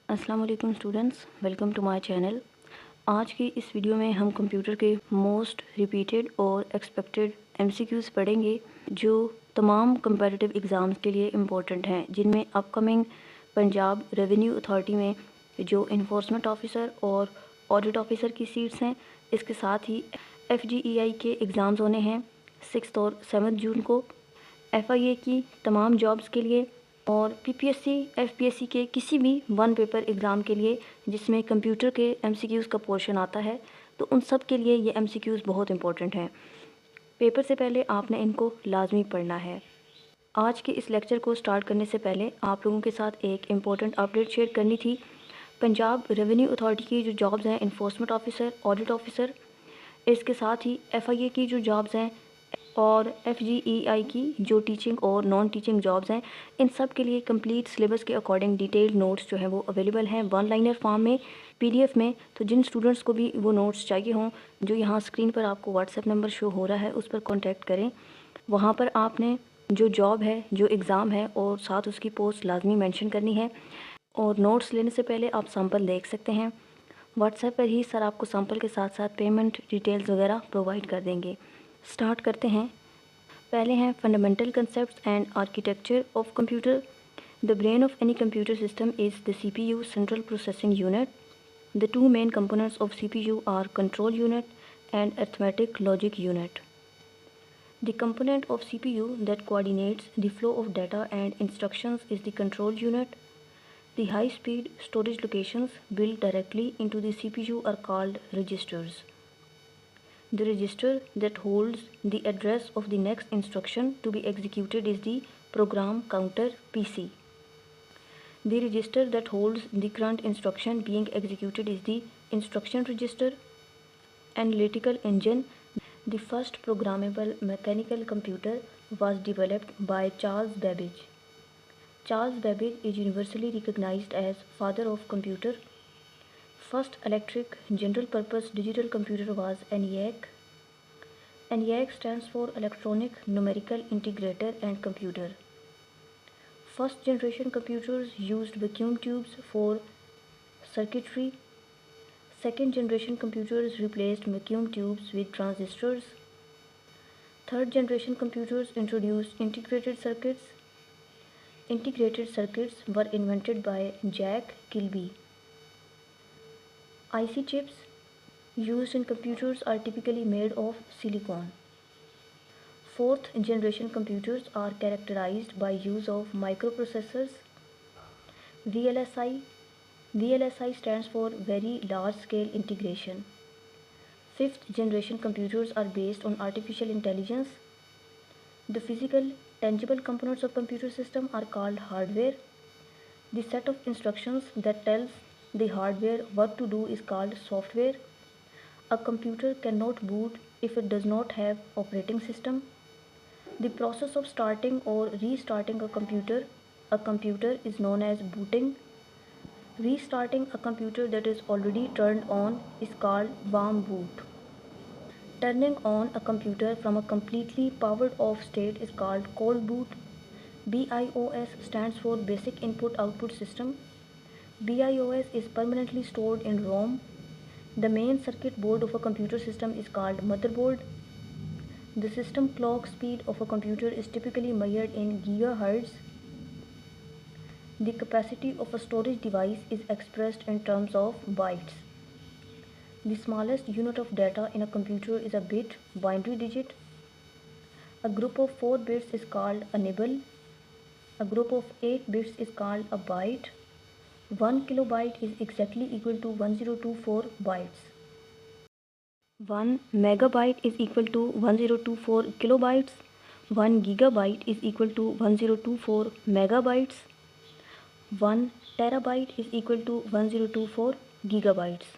अस्सलाम वालेकुम students, welcome to my channel. आज की इस वीडियो में हम कंप्यूटर के मोस्ट रिपीटेड और एक्सपेक्टेड एमसीक्यूज़ पढ़ेंगे जो तमाम कंपैरेटिव एग्ज़ाम्स के लिए इम्पोर्टेंट हैं, जिनमें अपकमिंग पंजाब रेवेन्यू अथॉरिटी में जो इन्फोर्समेंट ऑफिसर और ऑडिट ऑफिसर की सीट्स हैं, इसके साथ ही FGEI के एग्ज़ाम्स होने हैं 6 और 7 जून को। FIA की तमाम जॉब्स के लिए और PPSC FPSC के किसी भी वन पेपर एग्ज़ाम के लिए जिसमें कंप्यूटर के MCQs का पोर्शन आता है, तो उन सब के लिए ये MCQs बहुत इंपॉर्टेंट हैं। पेपर से पहले आपने इनको लाजमी पढ़ना है। आज के इस लेक्चर को स्टार्ट करने से पहले आप लोगों के साथ एक इम्पॉर्टेंट अपडेट शेयर करनी थी। पंजाब रेवेन्यू अथॉरिटी की जो जॉब्स हैं इन्फोर्समेंट ऑफिसर, ऑडिट ऑफिसर, इसके साथ ही FIA की जो जॉब्स हैं और FGEI की जो टीचिंग और नॉन टीचिंग जॉब्स हैं, इन सब के लिए कंप्लीट सिलेबस के अकॉर्डिंग डिटेल्ड नोट्स जो हैं वो अवेलेबल हैं वन लाइनर फॉर्म में PDF में। तो जिन स्टूडेंट्स को भी वो नोट्स चाहिए हों, जो यहाँ स्क्रीन पर आपको WhatsApp नंबर शो हो रहा है उस पर कॉन्टैक्ट करें। वहाँ पर आपने जो जॉब है, जो एग्ज़ाम है और साथ उसकी पोस्ट लाजमी मेंशन करनी है। और नोट्स लेने से पहले आप सैम्पल देख सकते हैं। WhatsApp पर ही सर आपको सैम्पल के साथ साथ पेमेंट डिटेल्स वगैरह प्रोवाइड कर देंगे। स्टार्ट करते हैं। पहले हैं fundamental concepts and architecture of computer. The brain of any computer system is the CPU, central processing unit. The two main components of CPU are control unit and arithmetic logic unit. The component of CPU that coordinates the flow of data and instructions is the control unit. The high-speed storage locations built directly into the CPU are called registers. The register that holds the address of the next instruction to be executed is the program counter PC. The register that holds the current instruction being executed is the instruction register. Analytical engine. The first programmable mechanical computer was developed by Charles Babbage. Charles Babbage is universally recognized as father of computer. First electric general purpose digital computer was ENIAC. ENIAC stands for Electronic Numerical Integrator and Computer. First generation computers used vacuum tubes for circuitry. Second generation computers replaced vacuum tubes with transistors. Third generation computers introduced integrated circuits. Integrated circuits were invented by Jack Kilby. IC chips used in computers are typically made of silicon. Fourth generation computers are characterized by use of microprocessors. VLSI. VLSI stands for Very Large Scale Integration. Fifth generation computers are based on artificial intelligence. The physical, tangible components of computer system are called hardware. The set of instructions that tells the hardware what to do is called software. A computer cannot boot if it does not have operating system. The process of starting or restarting a computer is known as booting. Restarting a computer that is already turned on is called warm boot. Turning on a computer from a completely powered off state is called cold boot. BIOS stands for Basic Input Output System. BIOS is permanently stored in ROM. The main circuit board of a computer system is called motherboard. The system clock speed of a computer is typically measured in gigahertz. The capacity of a storage device is expressed in terms of bytes. The smallest unit of data in a computer is a bit, binary digit. A group of 4 bits is called a nibble. A group of 8 bits is called a byte. 1 kilobyte is exactly equal to 1024 bytes. 1 megabyte is equal to 1024 kilobytes. 1 gigabyte is equal to 1024 megabytes. 1 terabyte is equal to 1024 gigabytes.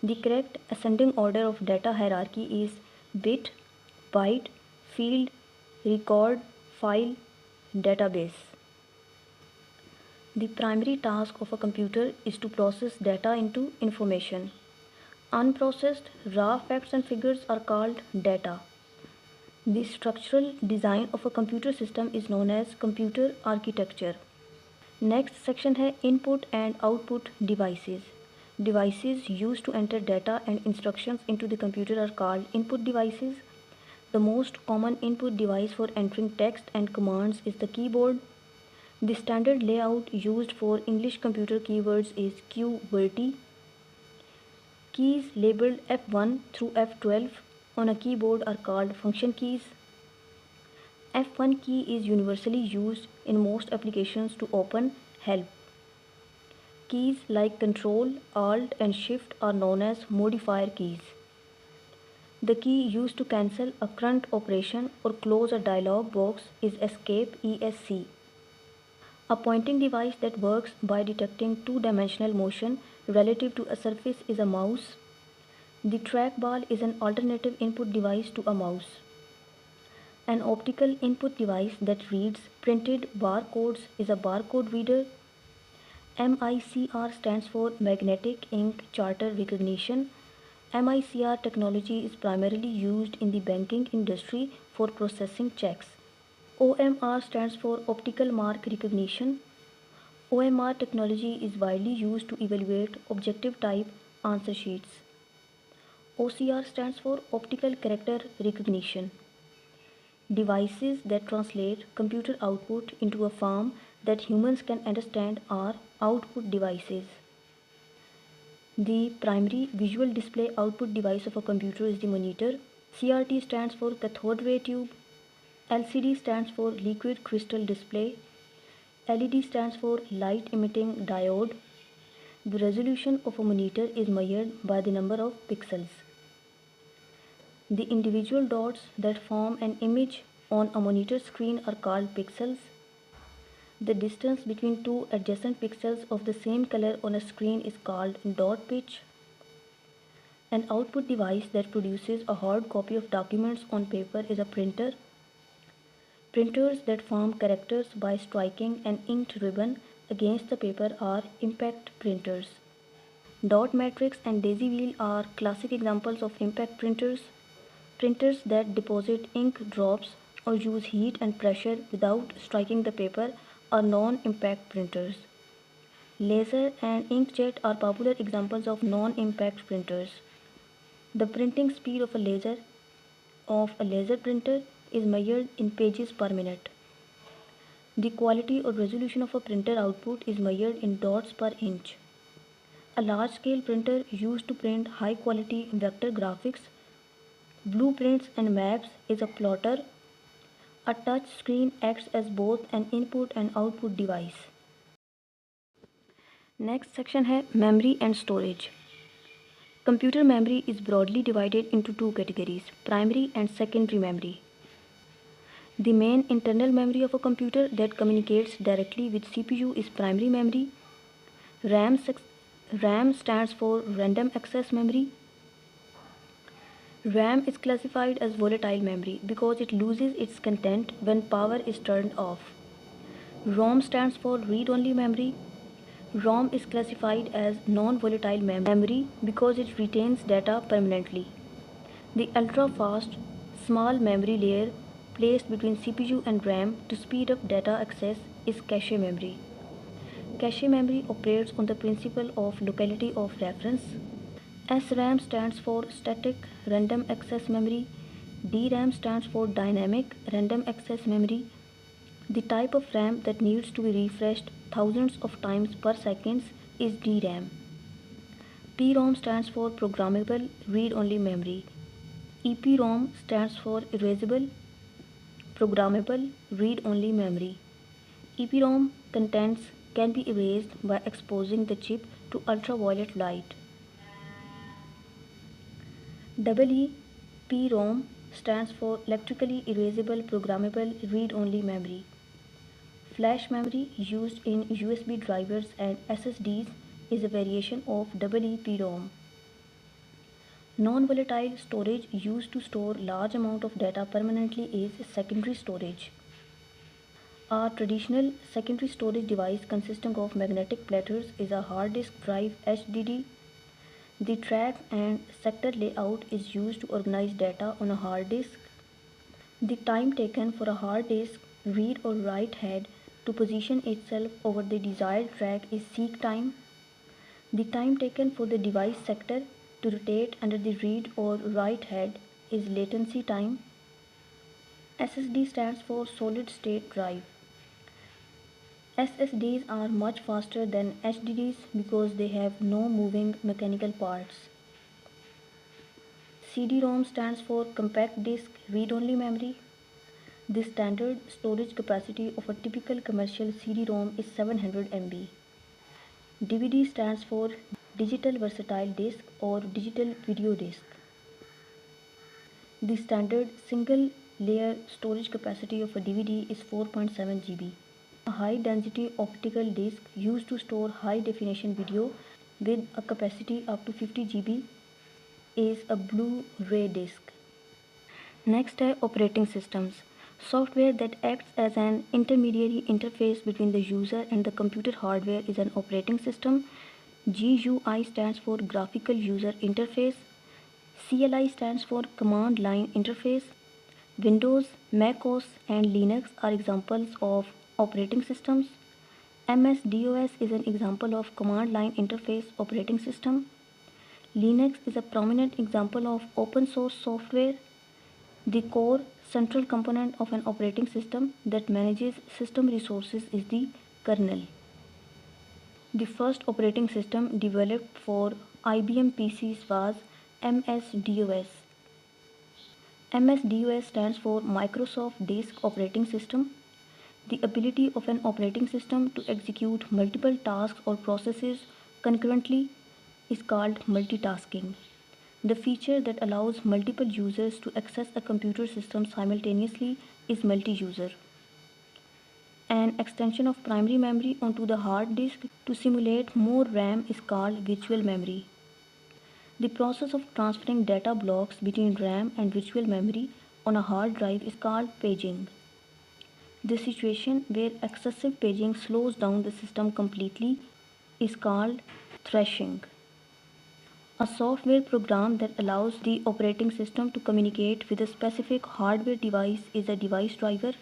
The correct ascending order of data hierarchy is bit, byte, field, record, file, database. The primary task of a computer is to process data into information. Unprocessed raw facts and figures are called data. The structural design of a computer system is known as computer architecture. Next section है input and output devices. Devices used to enter data and instructions into the computer are called input devices. The most common input device for entering text and commands is the keyboard. The standard layout used for English computer keywords is QWERTY. Keys labeled F1 through F12 on a keyboard are called function keys. F1 key is universally used in most applications to open help. Keys like Ctrl, Alt and Shift are known as modifier keys. The key used to cancel a current operation or close a dialog box is Escape ESC. A pointing device that works by detecting two-dimensional motion relative to a surface is a mouse. The trackball is an alternative input device to a mouse. An optical input device that reads printed barcodes is a barcode reader. MICR stands for Magnetic Ink Charter Recognition. MICR technology is primarily used in the banking industry for processing checks. OMR stands for Optical Mark Recognition. OMR technology is widely used to evaluate objective type answer sheets. OCR stands for Optical Character Recognition. Devices that translate computer output into a form that humans can understand are output devices. The primary visual display output device of a computer is the monitor. CRT stands for cathode ray tube. LCD stands for liquid crystal display. LED stands for light emitting diode. The resolution of a monitor is measured by the number of pixels. The individual dots that form an image on a monitor screen are called pixels. The distance between two adjacent pixels of the same color on a screen is called dot pitch. An output device that produces a hard copy of documents on paper is a printer. Printers that form characters by striking an inked ribbon against the paper are impact printers. Dot matrix and daisy wheel are classic examples of impact printers. Printers that deposit ink drops or use heat and pressure without striking the paper are non-impact printers. Laser and inkjet are popular examples of non-impact printers. The printing speed of a laser printer is measured in pages per minute. The quality or resolution of a printer output is measured in dots per inch. A large-scale printer used to print high-quality vector graphics, blueprints and maps is a plotter. A touch screen acts as both an input and output device. Next section है memory and storage. Computer memory is broadly divided into two categories, primary and secondary memory. The main internal memory of a computer that communicates directly with CPU is primary memory. RAM stands for random access memory. RAM is classified as volatile memory because it loses its content when power is turned off. ROM stands for read-only memory. ROM is classified as non-volatile memory because it retains data permanently. The ultra-fast, small memory layer placed between CPU and RAM to speed up data access is cache memory. Cache memory operates on the principle of locality of reference. SRAM stands for static random access memory. DRAM stands for dynamic random access memory. The type of RAM that needs to be refreshed thousands of times per second is DRAM. PROM stands for programmable read-only memory. EPROM stands for erasable programmable read-only memory. EPROM contents can be erased by exposing the chip to ultraviolet light. EEPROM stands for electrically erasable programmable read-only memory. Flash memory used in USB drivers and SSDs is a variation of EEPROM. Non-volatile storage used to store large amount of data permanently is secondary storage. A traditional secondary storage device consisting of magnetic platters is a hard disk drive HDD. The track and sector layout is used to organize data on a hard disk. The time taken for a hard disk read or write head to position itself over the desired track is seek time. The time taken for the device sector to rotate under the read or write head is latency time. SSD stands for solid state drive. SSDs are much faster than HDDs because they have no moving mechanical parts. CD-ROM stands for compact disc read-only memory. The standard storage capacity of a typical commercial CD-ROM is 700 MB. DVD stands for digital versatile disc or digital video disc. The standard single layer storage capacity of a DVD is 4.7 GB. A high density optical disc used to store high definition video with a capacity up to 50 GB is a Blu-ray disc. Next है operating systems. Software that acts as an intermediary interface between the user and the computer hardware is an operating system. GUI stands for graphical user interface. CLI stands for command line interface. Windows, Mac OS and Linux are examples of operating systems. MS-DOS is an example of command line interface operating system. Linux is a prominent example of open source software. The core central component of an operating system that manages system resources is the kernel. The first operating system developed for IBM PCs was MS-DOS. MS-DOS stands for Microsoft Disk Operating System. The ability of an operating system to execute multiple tasks or processes concurrently is called multitasking. The feature that allows multiple users to access a computer system simultaneously is multi-user. An extension of primary memory onto the hard disk to simulate more RAM is called virtual memory. The process of transferring data blocks between RAM and virtual memory on a hard drive is called paging. The situation where excessive paging slows down the system completely is called thrashing. A software program that allows the operating system to communicate with a specific hardware device is a device driver.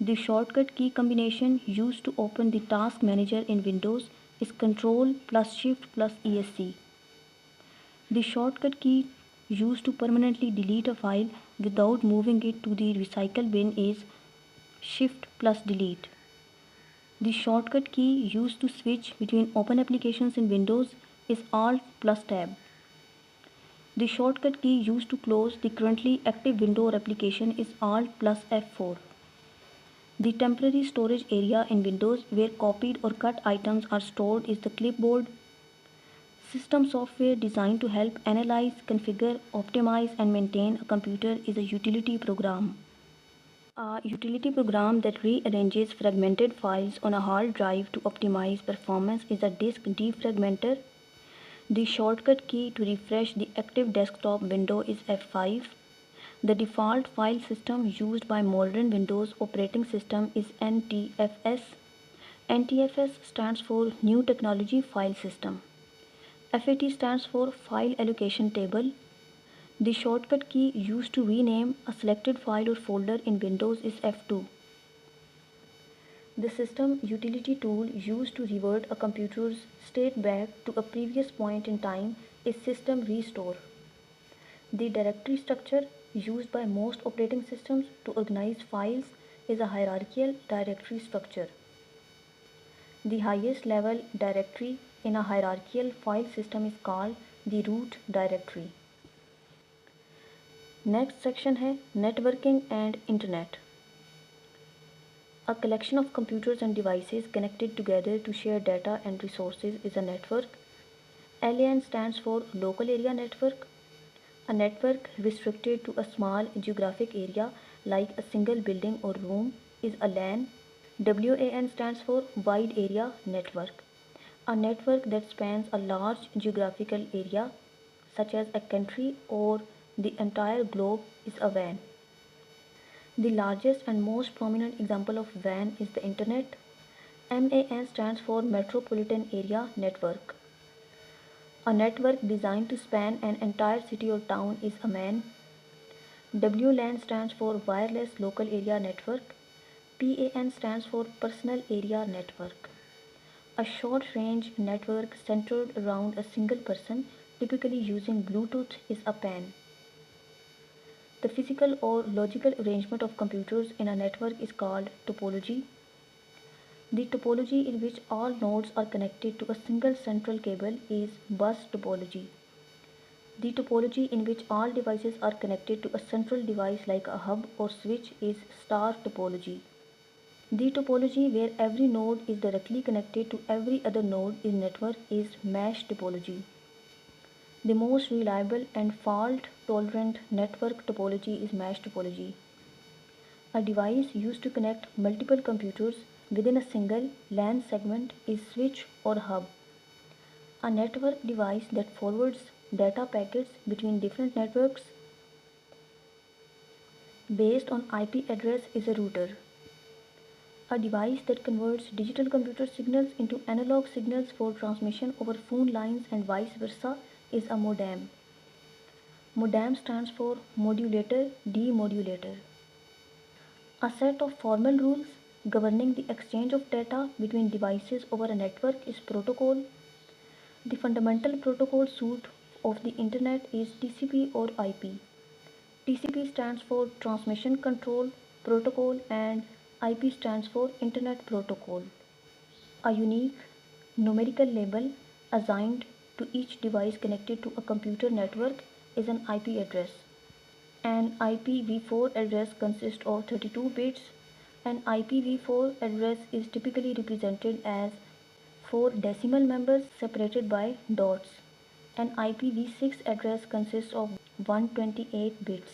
The shortcut key combination used to open the task manager in Windows is Ctrl plus Shift plus ESC. The shortcut key used to permanently delete a file without moving it to the recycle bin is Shift plus Delete. The shortcut key used to switch between open applications in Windows is Alt plus Tab. The shortcut key used to close the currently active window or application is Alt plus F4. The temporary storage area in Windows where copied or cut items are stored is the clipboard. System software designed to help analyze, configure, optimize and maintain a computer is a utility program. A utility program that rearranges fragmented files on a hard drive to optimize performance is a disk defragmenter. The shortcut key to refresh the active desktop window is F5. The default file system used by modern Windows operating system is NTFS. NTFS stands for New Technology File System. FAT stands for File Allocation Table. The shortcut key used to rename a selected file or folder in Windows is F2. The system utility tool used to revert a computer's state back to a previous point in time is System Restore. The directory structure used by most operating systems to organize files is a hierarchical directory structure. The highest level directory in a hierarchical file system is called the root directory. Next section है networking and internet. A collection of computers and devices connected together to share data and resources is a network. LAN stands for Local Area Network. A network restricted to a small geographic area like a single building or room is a LAN. WAN stands for Wide Area Network. A network that spans a large geographical area such as a country or the entire globe is a WAN. The largest and most prominent example of WAN is the Internet. MAN stands for Metropolitan Area Network. A network designed to span an entire city or town is a MAN. WLAN stands for Wireless Local Area Network. PAN stands for Personal Area Network. A short-range network centered around a single person, typically using Bluetooth, is a PAN. The physical or logical arrangement of computers in a network is called topology. The topology in which all nodes are connected to a single central cable is bus topology. The topology in which all devices are connected to a central device like a hub or switch is star topology. The topology where every node is directly connected to every other node in network is mesh topology. The most reliable and fault-tolerant network topology is mesh topology. A device used to connect multiple computers within a single LAN segment is switch or hub. A network device that forwards data packets between different networks based on IP address is a router. A device that converts digital computer signals into analog signals for transmission over phone lines and vice versa is a modem. Modem stands for modulator demodulator. A set of formal rules governing the exchange of data between devices over a network is protocol. The fundamental protocol suite of the Internet is TCP or IP. TCP stands for Transmission Control Protocol and IP stands for Internet Protocol. A unique numerical label assigned to each device connected to a computer network is an IP address. An IPv4 address consists of 32 bits. An IPv4 address is typically represented as 4 decimal members separated by dots. An IPv6 address consists of 128 bits.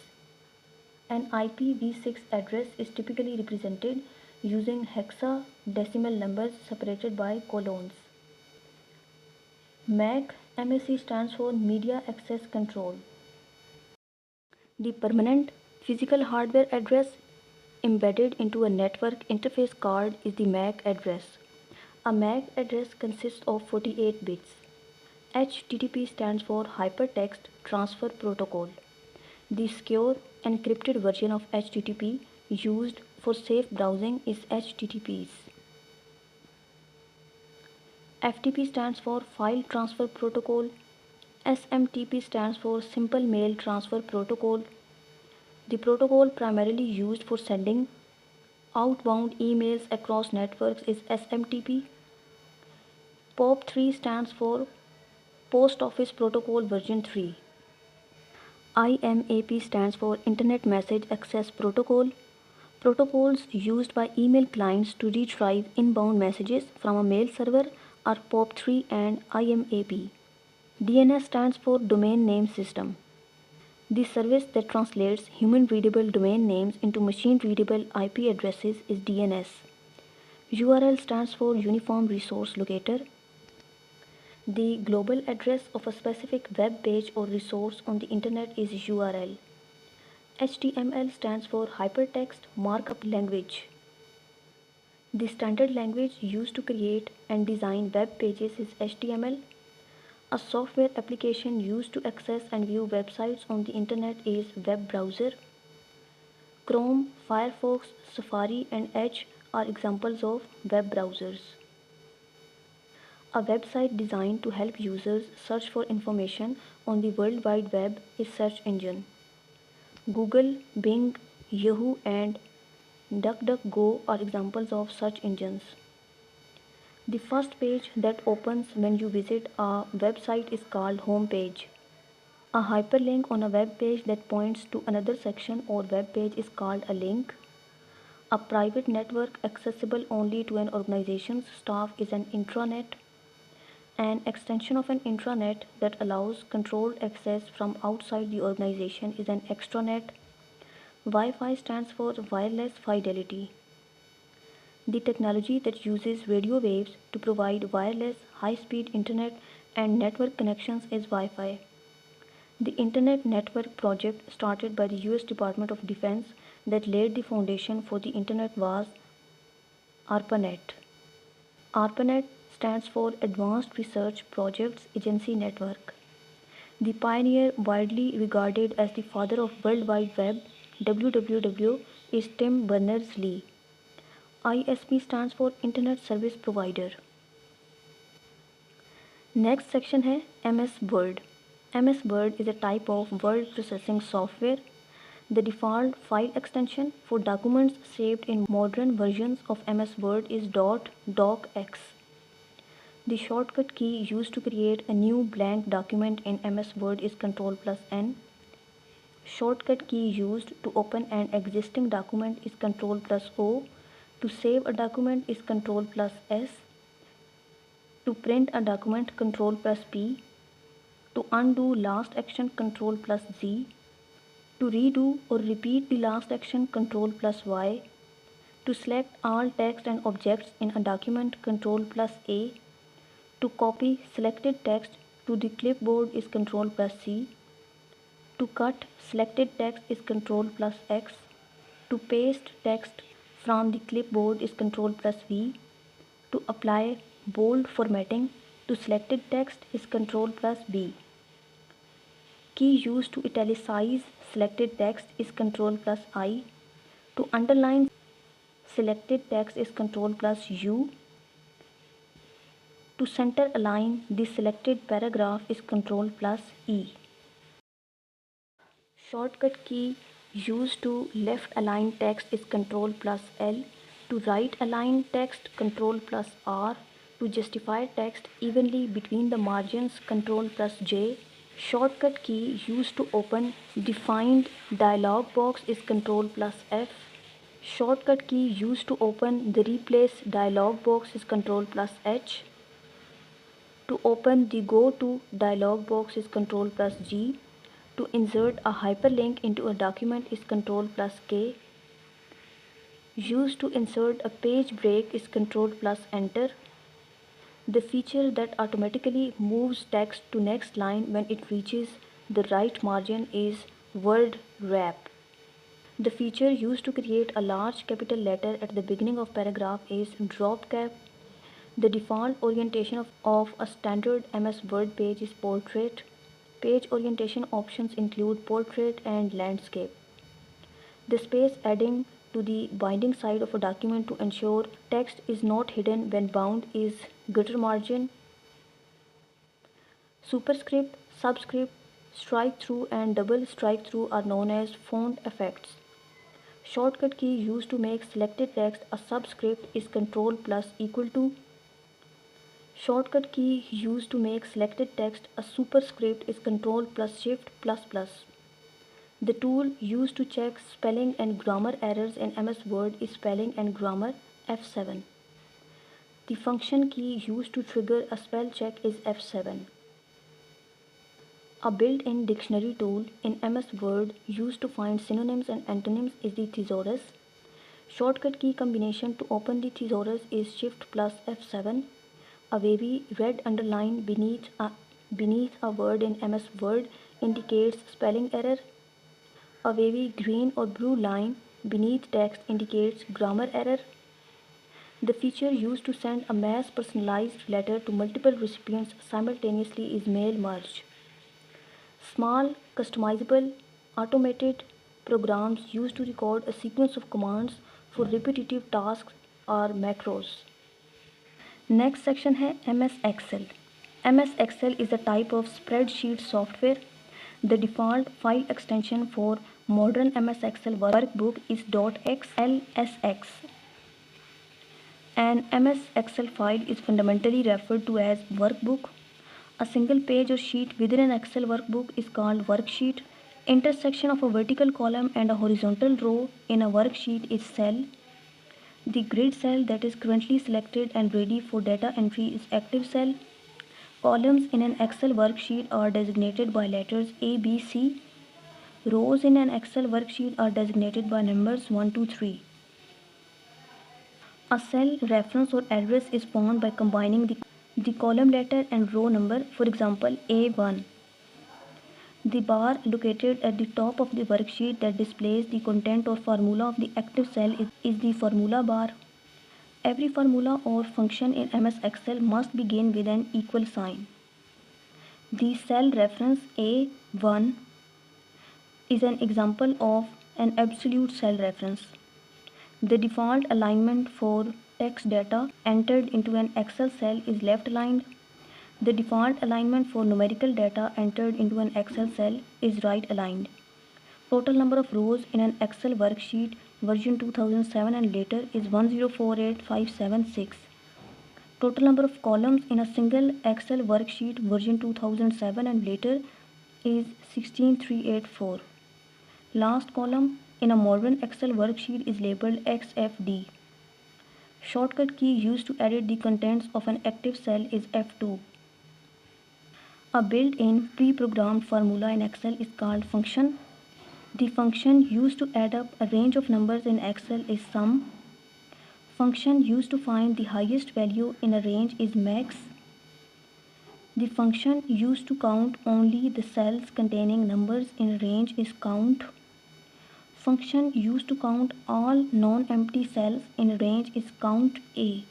An IPv6 address is typically represented using hexadecimal numbers separated by colons. MAC stands for Media Access Control. The permanent physical hardware address embedded into a network interface card is the MAC address. A MAC address consists of 48 bits. HTTP stands for Hypertext Transfer Protocol. The secure encrypted version of HTTP used for safe browsing is HTTPS. FTP stands for File Transfer Protocol. SMTP stands for Simple Mail Transfer Protocol. The protocol primarily used for sending outbound emails across networks is SMTP. POP3 stands for Post Office Protocol version 3. IMAP stands for Internet Message Access Protocol. Protocols used by email clients to retrieve inbound messages from a mail server are POP3 and IMAP. DNS stands for Domain Name System. The service that translates human-readable domain names into machine-readable IP addresses is DNS. URL stands for Uniform Resource Locator. The global address of a specific web page or resource on the internet is URL. HTML stands for Hypertext Markup Language. The standard language used to create and design web pages is HTML. A software application used to access and view websites on the internet is web browser. Chrome, Firefox, Safari and Edge are examples of web browsers. A website designed to help users search for information on the World Wide Web is search engine. Google, Bing, Yahoo and DuckDuckGo are examples of search engines. The first page that opens when you visit a website is called home page. A hyperlink on a web page that points to another section or web page is called a link. A private network accessible only to an organization's staff is an intranet. An extension of an intranet that allows controlled access from outside the organization is an extranet. Wi-Fi stands for wireless fidelity. The technology that uses radio waves to provide wireless, high-speed internet and network connections is Wi-Fi. The Internet Network project started by the US Department of Defense that laid the foundation for the Internet was ARPANET. ARPANET stands for Advanced Research Projects Agency Network. The pioneer widely regarded as the father of World Wide Web, WWW, is Tim Berners-Lee. ISP stands for Internet Service Provider. Next section है MS Word. MS Word is a type of word processing software. The default file extension for documents saved in modern versions of MS Word is .docx. The shortcut key used to create a new blank document in MS Word is Ctrl+N. Shortcut key used to open an existing document is Ctrl+O. To save a document is Ctrl+S. To print a document, Ctrl+P. To undo last action, Ctrl+Z. To redo or repeat the last action, Ctrl+Y. To select all text and objects in a document, Ctrl+A. To copy selected text to the clipboard is Ctrl+C. To cut selected text is Ctrl+X. To paste text from the clipboard is Ctrl+V. To apply bold formatting to selected text is Ctrl+B. Key used to italicize selected text is Ctrl+I. To underline selected text is Ctrl+U. To center align the selected paragraph is Ctrl+E. Shortcut key used to left align text is Ctrl+L. To right align text, Ctrl+R. To justify text evenly between the margins, Ctrl+J. Shortcut key used to open defined dialog box is Ctrl+F. Shortcut key used to open the replace dialog box is Ctrl+H. To open the go to dialog box is Ctrl+G. To insert a hyperlink into a document is Ctrl+K. Used to insert a page break is Ctrl+Enter. The feature that automatically moves text to next line when it reaches the right margin is word wrap. The feature used to create a large capital letter at the beginning of paragraph is drop cap. The default orientation of a standard MS Word page is portrait. Page orientation options include portrait and landscape. The space adding to the binding side of a document to ensure text is not hidden when bound is gutter margin. Superscript, subscript, strike through and double strike through are known as font effects. Shortcut key used to make selected text a subscript is Ctrl+=. Shortcut key used to make selected text a superscript is Ctrl+Shift++. The tool used to check spelling and grammar errors in MS Word is Spelling and Grammar F7. The function key used to trigger a spell check is F7. A built-in dictionary tool in MS Word used to find synonyms and antonyms is the thesaurus. Shortcut key combination to open the thesaurus is Shift+F7. A wavy red underline beneath a word in MS Word indicates spelling error. A wavy green or blue line beneath text indicates grammar error. The feature used to send a mass personalized letter to multiple recipients simultaneously is mail merge. Small, customizable, automated programs used to record a sequence of commands for repetitive tasks are macros. Next section है MS Excel. MS Excel is a type of spreadsheet software. The default file extension for modern MS Excel workbook is .xlsx. An MS Excel file is fundamentally referred to as workbook. A single page or sheet within an Excel workbook is called worksheet. Intersection of a vertical column and a horizontal row in a worksheet is cell. The grid cell that is currently selected and ready for data entry is active cell. Columns in an Excel worksheet are designated by letters A, B, C. Rows in an Excel worksheet are designated by numbers 1, 2, 3. A cell reference or address is found by combining the column letter and row number, for example A1. The bar located at the top of the worksheet that displays the content or formula of the active cell is the formula bar. Every formula or function in MS Excel must begin with an equal sign. The cell reference A1 is an example of an absolute cell reference. The default alignment for text data entered into an Excel cell is left aligned. The default alignment for numerical data entered into an Excel cell is right aligned. Total number of rows in an Excel worksheet version 2007 and later is 1048576. Total number of columns in a single Excel worksheet version 2007 and later is 16384. Last column in a modern Excel worksheet is labeled XFD. Shortcut key used to edit the contents of an active cell is F2. A built-in pre-programmed formula in Excel is called function. The function used to add up a range of numbers in Excel is sum. Function used to find the highest value in a range is max. The function used to count only the cells containing numbers in a range is count. Function used to count all non-empty cells in a range is count A.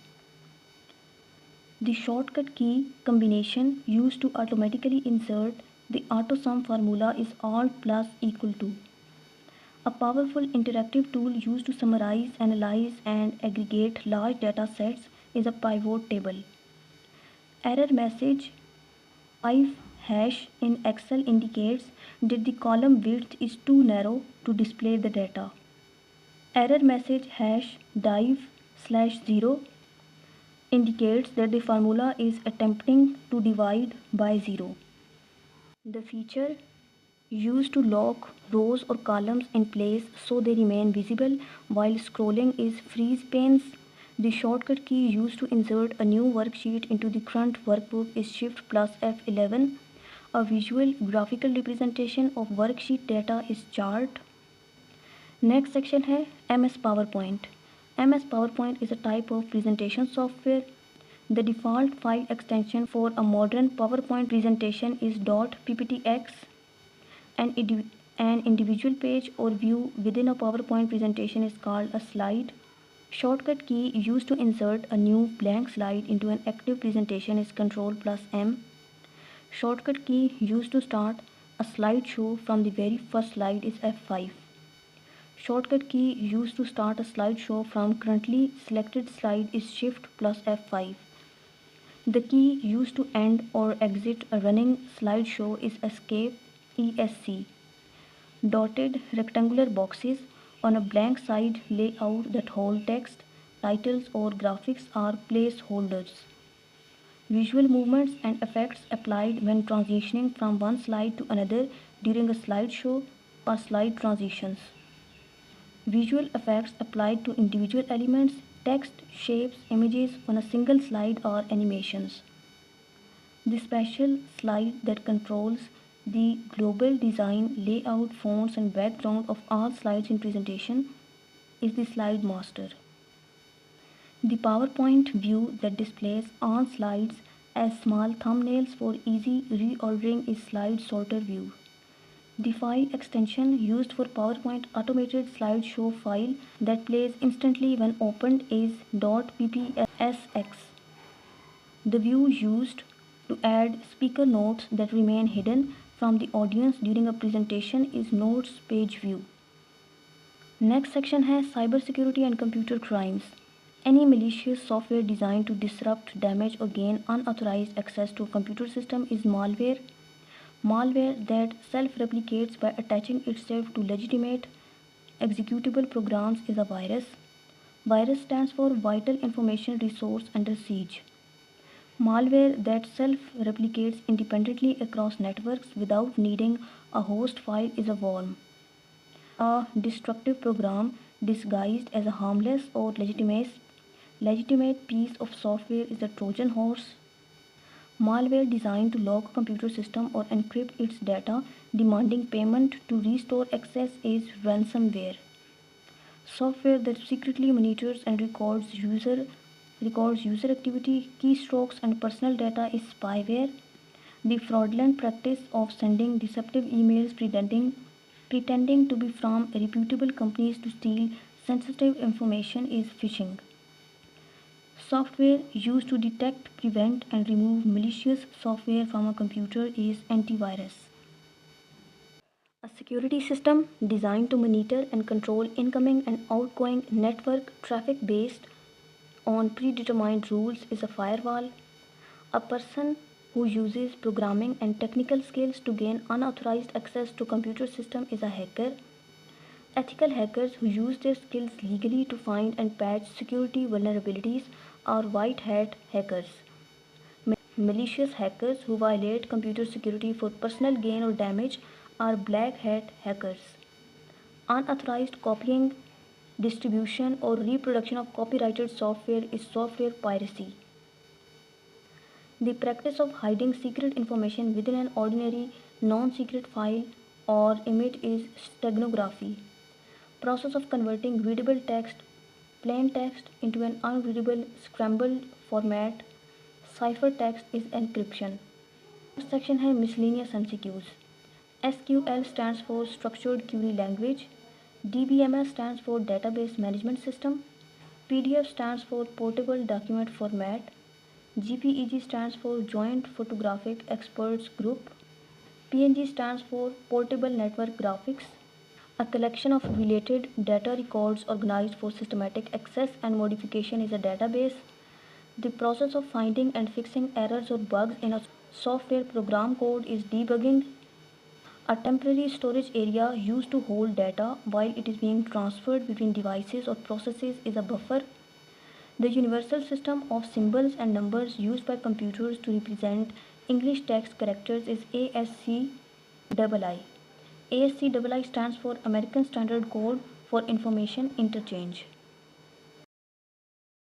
The shortcut key combination used to automatically insert the AutoSum formula is alt plus equal to. A powerful interactive tool used to summarize, analyze, and aggregate large data sets is a pivot table. Error message 5 hash in Excel indicates that the column width is too narrow to display the data. Error message hash div/0 indicates that the formula is attempting to divide by 0. The feature used to lock rows or columns in place so they remain visible while scrolling is freeze panes. The shortcut key used to insert a new worksheet into the current workbook is Shift plus F11. A visual graphical representation of worksheet data is chart. Next section है MS PowerPoint. MS PowerPoint is a type of presentation software. The default file extension for a modern PowerPoint presentation is .pptx. An individual page or view within a PowerPoint presentation is called a slide. Shortcut key used to insert a new blank slide into an active presentation is Ctrl plus M. Shortcut key used to start a slideshow from the very first slide is F5. Shortcut key used to start a slideshow from currently selected slide is Shift plus F5. The key used to end or exit a running slideshow is Escape ESC. Dotted rectangular boxes on a blank slide layout that hold text, titles or graphics are placeholders. Visual movements and effects applied when transitioning from one slide to another during a slideshow are slide transitions. Visual effects applied to individual elements, text, shapes, images on a single slide are animations. The special slide that controls the global design, layout, fonts and background of all slides in presentation is the slide master. The PowerPoint view that displays all slides as small thumbnails for easy reordering is slide sorter view. The file extension used for PowerPoint automated slideshow file that plays instantly when opened is .ppsx. The view used to add speaker notes that remain hidden from the audience during a presentation is Notes page view. Next section है cybersecurity and computer crimes. Any malicious software designed to disrupt, damage or gain unauthorized access to a computer system is malware. Malware that self-replicates by attaching itself to legitimate executable programs is a virus. Virus stands for Vital Information Resource Under Siege. Malware that self-replicates independently across networks without needing a host file is a worm. A destructive program disguised as a harmless or legitimate piece of software is a Trojan horse. Malware designed to lock a computer system or encrypt its data, demanding payment to restore access is ransomware. Software that secretly monitors and records user activity, keystrokes and personal data is spyware. The fraudulent practice of sending deceptive emails pretending to be from reputable companies to steal sensitive information is phishing. Software used to detect, prevent and remove malicious software from a computer is antivirus. A security system designed to monitor and control incoming and outgoing network traffic based on predetermined rules is a firewall. A person who uses programming and technical skills to gain unauthorized access to computer system is a hacker. Ethical hackers who use their skills legally to find and patch security vulnerabilities are white hat hackers. Malicious hackers who violate computer security for personal gain or damage are black hat hackers. Unauthorized copying, distribution, or reproduction of copyrighted software is software piracy. The practice of hiding secret information within an ordinary non-secret file or image is steganography. Process of converting readable text, plain text, into an unreadable scrambled format, ciphertext is encryption. Next section है miscellaneous MCQs. SQL stands for Structured Query Language. DBMS stands for Database Management System. PDF stands for Portable Document Format. JPEG stands for Joint Photographic Experts Group. PNG stands for Portable Network Graphics, a collection of related data records organized for systematic access and modification is a database. The process of finding and fixing errors or bugs in a software program code is debugging. A temporary storage area used to hold data while it is being transferred between devices or processes is a buffer. The universal system of symbols and numbers used by computers to represent English text characters is ASCII. ASCII stands for American Standard Code for Information Interchange.